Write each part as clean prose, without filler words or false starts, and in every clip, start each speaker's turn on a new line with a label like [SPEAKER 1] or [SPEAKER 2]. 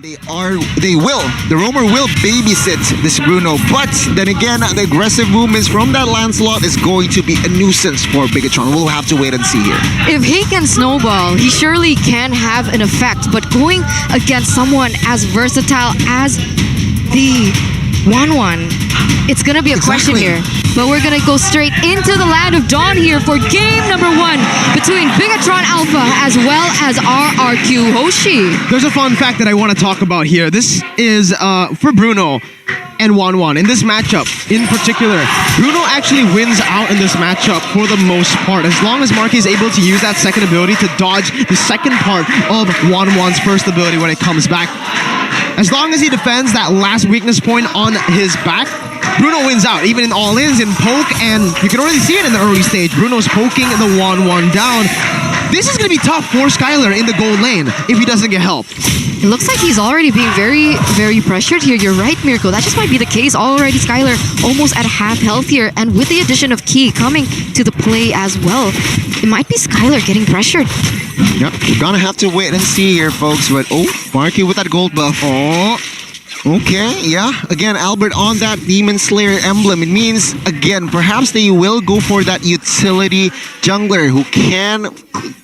[SPEAKER 1] The roamer will babysit this Bruno, but then again, the aggressive movements from that Lancelot is going to be a nuisance for Bigatron. We'll have to wait and see here.
[SPEAKER 2] If he can snowball, he surely can have an effect, but going against someone as versatile as the 1-1, it's gonna be a question here. But we're gonna go straight into the land of dawn here for game number 1 between Bigatron Alpha as well as RRQ Hoshi.
[SPEAKER 3] There's a fun fact that I want to talk about here. This is for Bruno and 1-1. In this matchup, in particular, Bruno actually wins out in this matchup for the most part. As long as Marky is able to use that second ability to dodge the second part of 1-1's first ability when it comes back. As long as he defends that last weakness point on his back, Bruno wins out, even in all-ins, in poke, and you can already see it in the early stage. Bruno's poking the 1-1 down. This is going to be tough for Skylar in the gold lane if he doesn't get help.
[SPEAKER 2] It looks like he's already being very, very pressured here. You're right, Mirko. That just might be the case. Already Skylar almost at half health here, and with the addition of Key coming to the play as well, it might be Skylar getting pressured.
[SPEAKER 1] Yep, we're gonna have to wait and see here, folks. But Marky with that gold buff. Okay, yeah. Again, Albert on that Demon Slayer emblem. It means, again, perhaps they will go for that utility jungler who can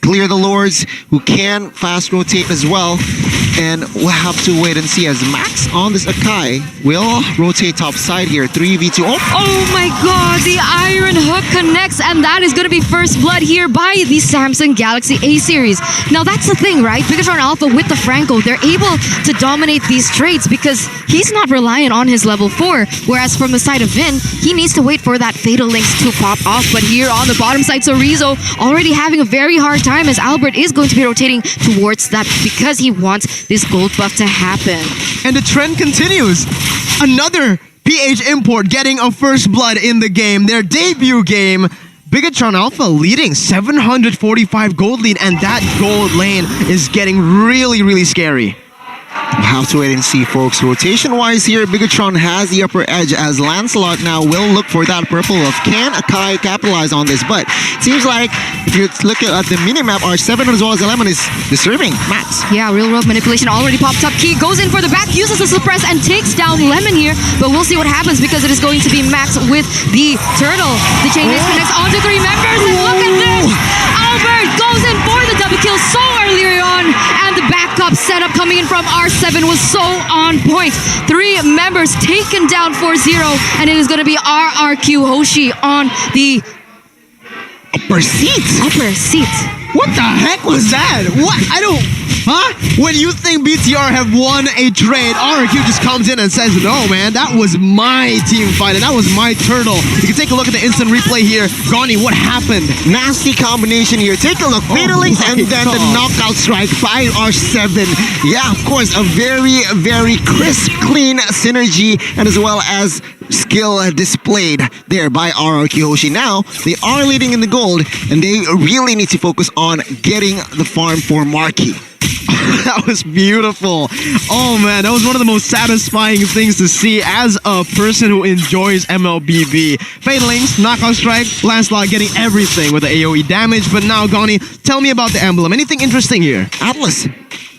[SPEAKER 1] clear the lords, who can fast rotate as well. And we'll have to wait and see as Max on this Akai will rotate top side here. 3v2.
[SPEAKER 2] Oh my god, the Iron Hook connects, and that is going to be first blood here by the Samsung Galaxy A series. Now that's the thing, right? Bigatron Alpha with the Franco, they're able to dominate these trades because he's not reliant on his level 4. Whereas from the side of Vin, he needs to wait for that Fatal Links to pop off. But here on the bottom side, Sorizo already having a very hard time as Albert is going to be rotating towards that because he wants this gold buff to happen.
[SPEAKER 3] And the trend continues. Another PH import getting a first blood in the game. Their debut game. Bigatron Alpha leading 745 gold lead, and that gold lane is getting really, really scary.
[SPEAKER 1] We'll have to wait and see, folks. Rotation-wise here, Bigatron has the upper edge as Lancelot now will look for that purple of can Akai capitalize on this. But it seems like if you look at the minimap, R7 as well as Lemon is disturbing Max.
[SPEAKER 2] Yeah, real world manipulation already popped up. Key goes in for the back, uses the suppress and takes down Lemon here. But we'll see what happens because it is going to be Max with the turtle. The chain disconnects onto 3 members, and look at this! Albert goes in for the double kill so early on, and the backup setup coming in from R7 was so on point. 3 members taken down 4-0, and it is going to be RRQ Hoshi on the
[SPEAKER 1] upper seat.
[SPEAKER 3] What the heck was that? What? I don't... Huh? When you think BTR have won a trade, RRQ just comes in and says, no, man, that was my team fight, and that was my turtle. You can take a look at the instant replay here. Gani, what happened?
[SPEAKER 1] Nasty combination here. Take a look. Fatal Links and then the knockout strike by R7. Yeah, of course, a very, very crisp, clean synergy, and as well as skill displayed there by RRQ Hoshi. Now, they are leading in the gold, and they really need to focus on getting the farm for Marky.
[SPEAKER 3] That was beautiful. Oh man, that was one of the most satisfying things to see as a person who enjoys MLBB. Fatal Links, knockout strike, Lancelot getting everything with the AoE damage. But now, Gani, tell me about the emblem. Anything interesting here?
[SPEAKER 1] Atlas.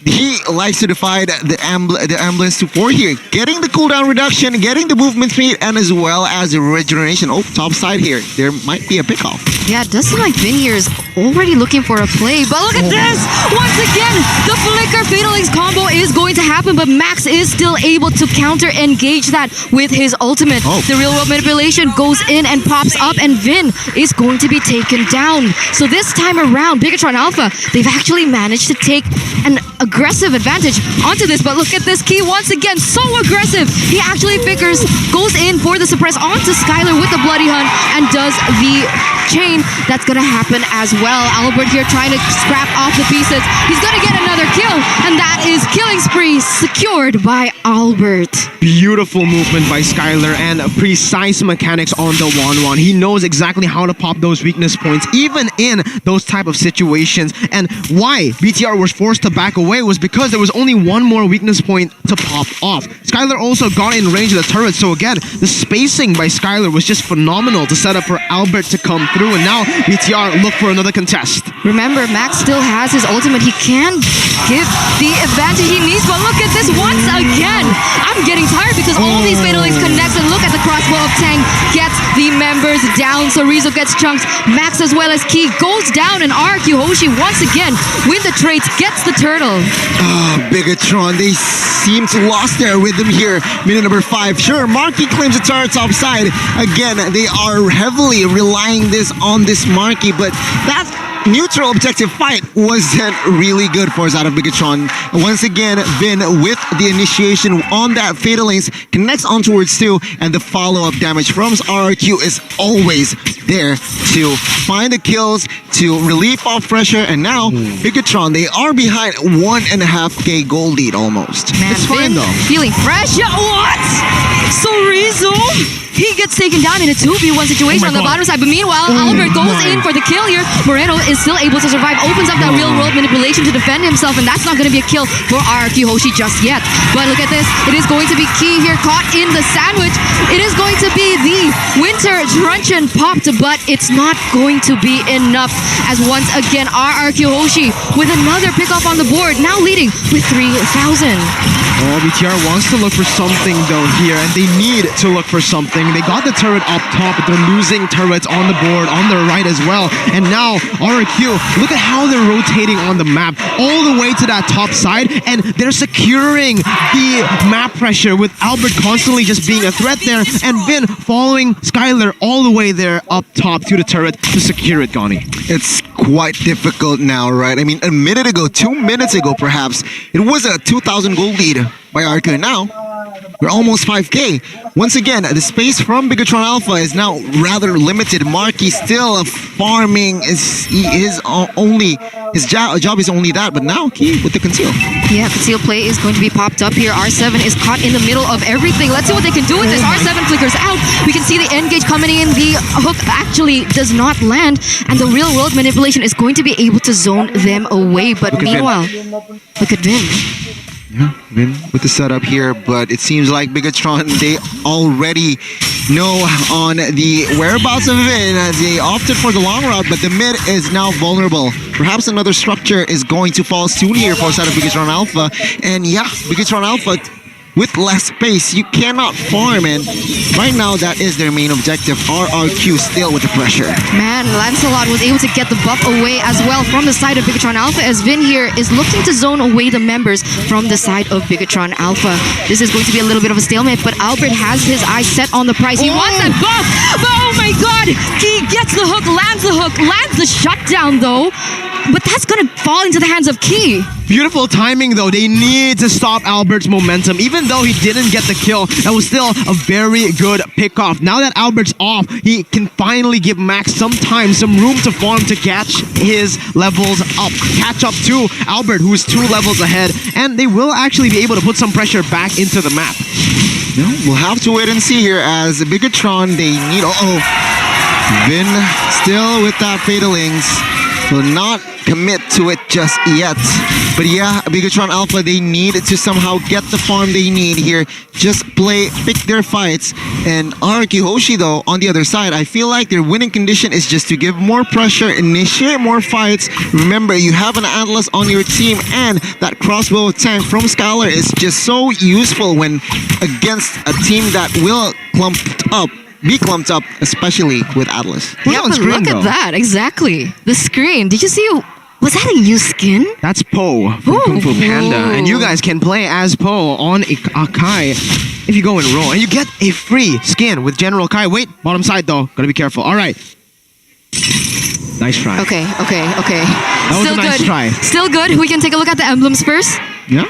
[SPEAKER 1] He likes to defy the ambulance to 4 here. Getting the cooldown reduction, getting the movement speed, and as well as the regeneration. Oh, top side here. There might be a pickoff.
[SPEAKER 2] Yeah, it does seem like Vin here is already looking for a play. But look at this! Once again, the Flicker Fatal Links combo is going to happen, but Max is still able to counter-engage that with his ultimate. The real world manipulation goes in and pops up, and Vin is going to be taken down. So this time around, Bigatron Alpha, they've actually managed to take an aggressive advantage onto this, but look at this Key once again, so aggressive. He actually figures, goes in for the suppress onto Skylar with the Bloody Hunt and does the chain. That's gonna happen as well. Albert here trying to scrap off the pieces. He's gonna get another kill, and that is killing spree secured by Albert.
[SPEAKER 3] Beautiful movement by Skylar and precise mechanics on the 1-1. He knows exactly how to pop those weakness points, even in those type of situations. And why BTR was forced to back away was because there was only one more weakness point to pop off. Skylar also got in range of the turret, so again, the spacing by Skylar was just phenomenal to set up for Albert to come through. through, and now BTR look for another contest.
[SPEAKER 2] Remember, Max still has his ultimate. He can give the advantage he needs, but look at this once again. I'm getting tired because all these Fatal Links connect, and look at the crossbow of Tang gets the members down. So Rizzo gets chunked. Max as well as Key goes down, and RQ Hoshi once again with the traits gets the turtle.
[SPEAKER 1] Bigatron, they seem to lost their rhythm here. Minute number 5. Sure, Marky claims the turret top side. Again, they are heavily relying on this Marky, but that neutral objective fight wasn't really good for Zad of Bigatron. Once again, Vin with the initiation on that Fatal Links connects on towards 2, and the follow-up damage from RRQ is always there to find the kills, to relieve off pressure, and now Bigatron, they are behind 1.5k gold lead almost.
[SPEAKER 2] Man,
[SPEAKER 3] It's fine,
[SPEAKER 2] Vin
[SPEAKER 3] though.
[SPEAKER 2] feeling fresh. Yeah, what? So Rizzo, he gets taken down in a 2v1 situation
[SPEAKER 3] Oh my
[SPEAKER 2] on the
[SPEAKER 3] God.
[SPEAKER 2] bottom side. But meanwhile, Albert goes
[SPEAKER 3] my.
[SPEAKER 2] in for the kill here. Moreno is still able to survive, opens up that real-world manipulation to defend himself, and that's not going to be a kill for RRQ Hoshi just yet. But look at this. It is going to be Key here, caught in the sandwich. It is going to be the Winter Truncheon popped, but it's not going to be enough, as once again, RRQ Hoshi with another pick-off on the board, now leading with 3,000.
[SPEAKER 3] Oh, BTR wants to look for something though here, and they need to look for something. They got the turret up top, but they're losing turrets on the board, on their right as well. And now RQ, look at how they're rotating on the map, all the way to that top side, and they're securing the map pressure with Albert constantly just being a threat there, and Vin following Skylar all the way there up top to the turret to secure it, Gani.
[SPEAKER 1] It's quite difficult now, right? I mean, a minute ago, 2 minutes ago perhaps, it was a 2,000 gold lead by RQ. Now, we're almost 5k. Once again, the space from Bigatron Alpha is now rather limited. Marky still farming. His job is only that, but now Key with the conceal.
[SPEAKER 2] Yeah, conceal play is going to be popped up here. R7 is caught in the middle of everything. Let's see what they can do with this. R7 flickers out. We can see the engage coming in. The hook actually does not land, and the real world manipulation is going to be able to zone them away. But
[SPEAKER 1] Look at Vin.
[SPEAKER 2] meanwhile, look at Vin.
[SPEAKER 1] Yeah, Vin with the setup here, but it seems like Bigatron, they already know on the whereabouts of Vin. They opted for the long route, but the mid is now vulnerable. Perhaps another structure is going to fall soon here for side of Bigatron Alpha. And yeah, Bigatron Alpha, with less space, you cannot farm, and right now that is their main objective. RRQ still with the pressure.
[SPEAKER 2] Man, Lancelot was able to get the buff away as well from the side of Bigatron Alpha, as Vin here is looking to zone away the members from the side of Bigatron Alpha. This is going to be a little bit of a stalemate, but Albert has his eyes set on the prize. He wants that buff, but oh my god! He gets the hook, lands the shutdown though, but that's gonna fall into the hands of Key.
[SPEAKER 3] Beautiful timing though. They need to stop Albert's momentum. Even though he didn't get the kill, that was still a very good pickoff. Now that Albert's off, he can finally give Max some time, some room to farm to catch his levels up. Catch up to Albert, who is 2 levels ahead. And they will actually be able to put some pressure back into the map.
[SPEAKER 1] No, we'll have to wait and see here as Bigatron, they need... Vin still with that Fatal Links. Will not commit to it just yet. But yeah, Bigatron Alpha, they need to somehow get the farm they need here. Just pick their fights. And RQ Hoshi though, on the other side, I feel like their winning condition is just to give more pressure, initiate more fights. Remember, you have an Atlas on your team, and that crossbow tank from Scholar is just so useful when against a team that will be clumped up, especially with Atlas.
[SPEAKER 3] Who's
[SPEAKER 2] Yeah,
[SPEAKER 3] on
[SPEAKER 2] but
[SPEAKER 3] screen,
[SPEAKER 2] look
[SPEAKER 3] though?
[SPEAKER 2] at that, exactly. The screen. Did you see? Was that a new skin?
[SPEAKER 3] That's Poe from
[SPEAKER 2] Ooh.
[SPEAKER 3] Kung Fu Panda. And you guys can play as Poe on Akai if you go and roll. And you get a free skin with General Kai. Wait, bottom side though. Gotta be careful. Alright. Nice try.
[SPEAKER 2] Okay.
[SPEAKER 3] That was
[SPEAKER 2] Still
[SPEAKER 3] a nice
[SPEAKER 2] good.
[SPEAKER 3] try.
[SPEAKER 2] Still good. We can take a look at the emblems first.
[SPEAKER 1] Yeah,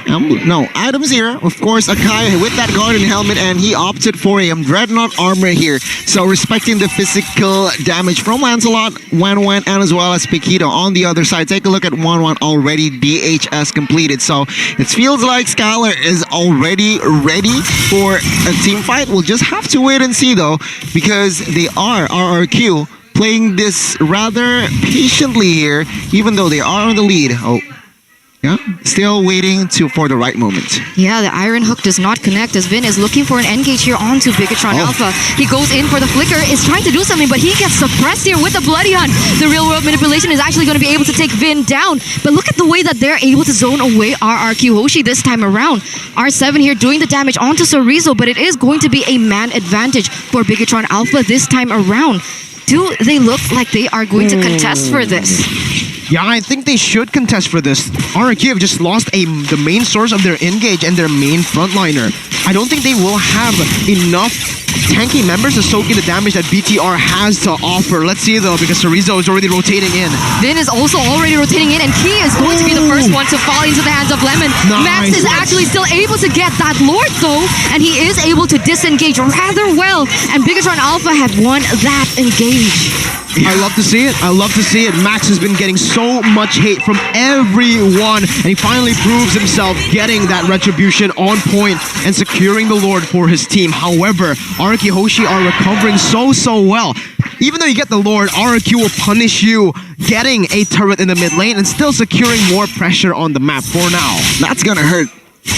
[SPEAKER 1] no, items here. Of course, Akai with that guardian helmet, and he opted for a Dreadnought armor here. So respecting the physical damage from Lancelot, Wan, and as well as Piquito on the other side. Take a look at Wan already DHS completed. So it feels like Skylar is already ready for a team fight. We'll just have to wait and see though, because they are RRQ playing this rather patiently here, even though they are on the lead. Yeah, still waiting for the right moment.
[SPEAKER 2] Yeah, the Iron Hook does not connect as Vin is looking for an engage here onto Bigatron
[SPEAKER 1] Oh.
[SPEAKER 2] Alpha. He goes in for the flicker, is trying to do something, but he gets suppressed here with the Bloody Hunt. The real world manipulation is actually going to be able to take Vin down. But look at the way that they're able to zone away RRQ Hoshi this time around. R7 here doing the damage onto Sorizo, but it is going to be a man advantage for Bigatron Alpha this time around. Do they look like they are going to contest for this?
[SPEAKER 3] Yeah, I think they should contest for this. RRQ have just lost the main source of their engage and their main frontliner. I don't think they will have enough tanky members to soak in the damage that BTR has to offer. Let's see though, because Sorizo is already rotating in.
[SPEAKER 2] Vin is also already rotating in, and he is going to be the first one to fall into the hands of Lemon.
[SPEAKER 3] Nice.
[SPEAKER 2] Max is actually still able to get that Lord though, and he is able to disengage rather well, and Bigatron Alpha have won that engage.
[SPEAKER 3] I love to see it. I love to see it. Max has been getting so much hate from everyone, and he finally proves himself getting that retribution on point and securing the Lord for his team. However, RRQ Hoshi are recovering so well. Even though you get the Lord, RRQ will punish you getting a turret in the mid lane and still securing more pressure on the map for now.
[SPEAKER 1] That's gonna hurt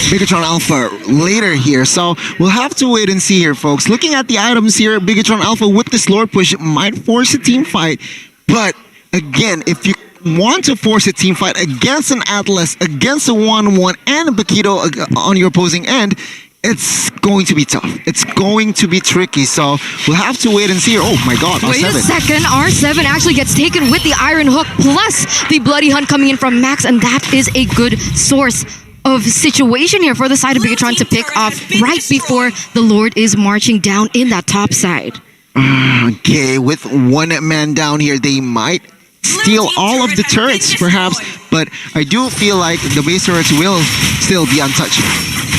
[SPEAKER 1] Bigatron Alpha later here, so we'll have to wait and see here, folks. Looking at the items here, Bigatron Alpha with this Lord push might force a team fight, but again, if you want to force a team fight against an Atlas, against a 1-1 and a Bakito on your opposing end, it's going to be tough. It's going to be tricky, so we'll have to wait and see here. Oh my god,
[SPEAKER 2] Wait a
[SPEAKER 1] R7.
[SPEAKER 2] second, R7 actually gets taken with the Iron Hook plus the Bloody Hunt coming in from Max, and that is a good source of situation here for the side of Bigatron to pick off right before the Lord is marching down in that top side.
[SPEAKER 1] Okay, with one man down here, they might steal all of the turrets, perhaps, but I do feel like the base turrets will still be untouched.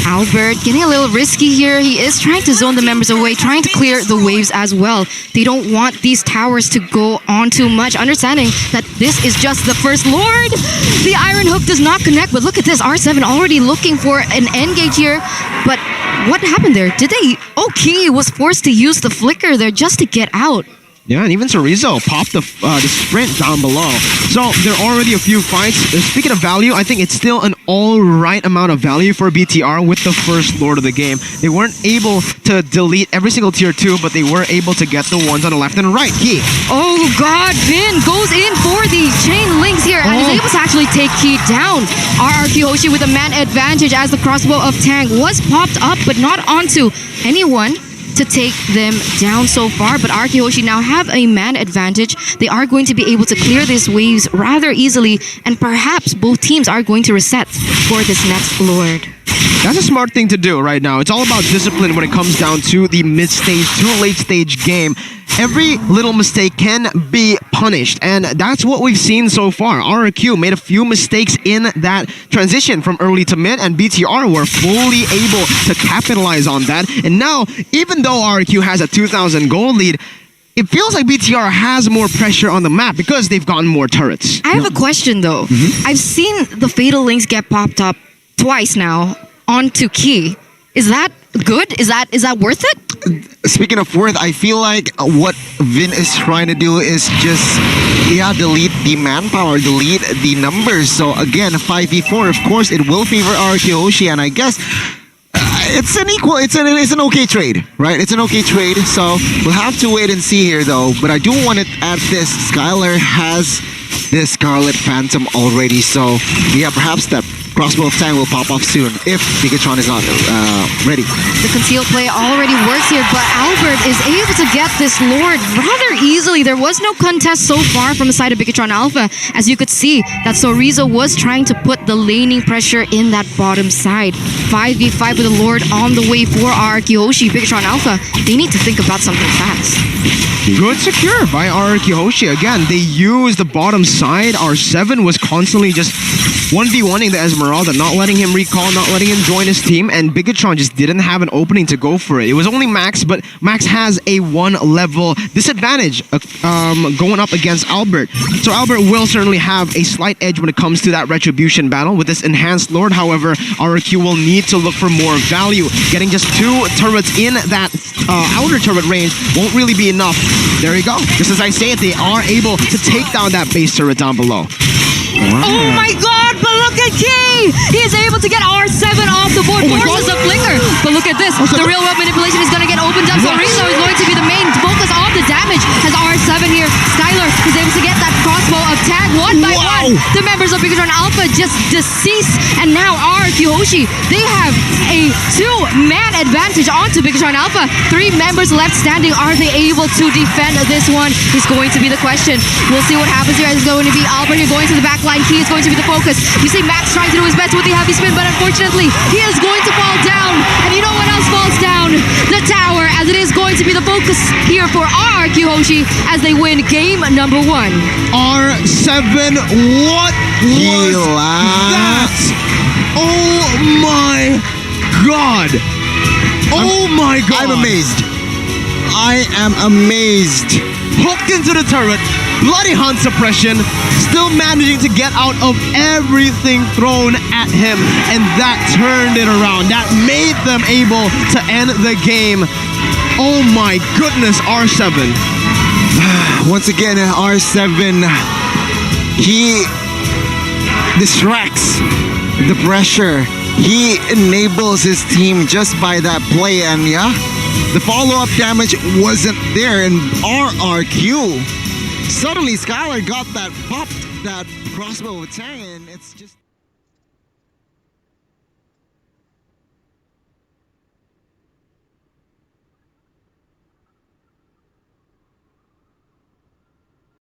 [SPEAKER 2] Albert getting a little risky here. He is trying to zone the members away, trying to clear the waves as well. They don't want these towers to go on too much, understanding that this is just the first Lord. The Iron Hook does not connect, but look at this. R7 already looking for an engage here. But what happened there? Did they... Okay, was forced to use the flicker there just to get out.
[SPEAKER 3] Yeah, and even Sorizo popped the sprint down below. So there are already a few fights. Speaking of value, I think it's still an alright amount of value for BTR with the first Lord of the game. They weren't able to delete every single tier 2, but they were able to get the ones on the left and right. Key.
[SPEAKER 2] Oh god, Vin goes in for the chain links here and is able to actually take Key down. RRQ Hoshi with a man advantage as the crossbow of Tang was popped up, but not onto anyone to take them down so far, but RRQ Hoshi now have a man advantage. They are going to be able to clear these waves rather easily, and perhaps both teams are going to reset for this next Lord.
[SPEAKER 3] That's a smart thing to do right now. It's all about discipline when it comes down to the mid-stage to late-stage game. Every little mistake can be punished, and that's what we've seen so far. RRQ made a few mistakes in that transition from early to mid, and BTR were fully able to capitalize on that. And now, even though RRQ has a 2,000 gold lead, it feels like BTR has more pressure on the map because they've gotten more turrets.
[SPEAKER 2] I have a question though. I've seen the Fatal Links get popped up twice now onto Key. Is that good? Is that worth it?
[SPEAKER 1] Speaking of worth, I feel like what Vin is trying to do is just, delete the manpower, delete the numbers. So again, 5v4, of course, it will favor RRQ Hoshi, and I guess it's an okay trade, right? It's an okay trade, so we'll have to wait and see here though. But I do want to add this. Skylar has this Scarlet Phantom already, so yeah, perhaps that crossbow of Tang will pop off soon if Bigatron is not ready.
[SPEAKER 2] The concealed play already works here, but Albert is able to get this Lord rather easily. There was no contest so far from the side of Bigatron Alpha. As you could see, that Sorizo was trying to put the laning pressure in that bottom side. 5v5 with the Lord on the way for RRQ Hoshi. Bigatron Alpha, they need to think about something fast.
[SPEAKER 3] Good secure by RRQ Hoshi. Again, they used the bottom side. R7 was constantly just 1v1ing the Esmeralda, not letting him recall, not letting him join his team, and Bigatron just didn't have an opening to go for it. It was only Max, but Max has a 1-level disadvantage going up against Albert. So Albert will certainly have a slight edge when it comes to that retribution battle. With this enhanced Lord, however, RRQ will need to look for more value. Getting just 2 turrets in that outer turret range won't really be enough. There you go. Just as I say it, they are able to take down that base turret down below.
[SPEAKER 2] Oh my god, but look at Key! He is able to get R7 off the board,
[SPEAKER 3] Oh my
[SPEAKER 2] forces a flicker. But look at this, the real world manipulation is going to get opened up. So
[SPEAKER 3] Yes.
[SPEAKER 2] Rizzo is going to be the main focus of the damage as R7 here. Skylar is able to get that crossbow of tag one by
[SPEAKER 3] Wow.
[SPEAKER 2] one. The members of Big John Alpha just deceased. And now Kyoshi, they have a 2-man advantage onto Big John Alpha. 3 members left standing. Are they able to defend this one? Is going to be the question. We'll see what happens here. It's going to be Albert here going to the back line. Key is going to be the focus. You see Max trying to do his best with the heavy spin, but unfortunately, he is going to fall down. And you know what else falls down? The tower, as it is going to be the focus here for Kyoshi as they win game number 1.
[SPEAKER 3] R7, what
[SPEAKER 1] He
[SPEAKER 3] was that?
[SPEAKER 1] laughed.
[SPEAKER 3] Oh my god! Oh my god!
[SPEAKER 1] I'm amazed. I am amazed.
[SPEAKER 3] Hooked into the turret, bloody hunt suppression, still managing to get out of everything thrown at him, and that turned it around. That made them able to end the game. Oh my goodness, R7.
[SPEAKER 1] Once again, R7, he distracts the pressure. He enables his team just by that play, and yeah, the follow-up damage wasn't there in RRQ. Suddenly, Skylar got that popped that crossbow with Tang, and it's just...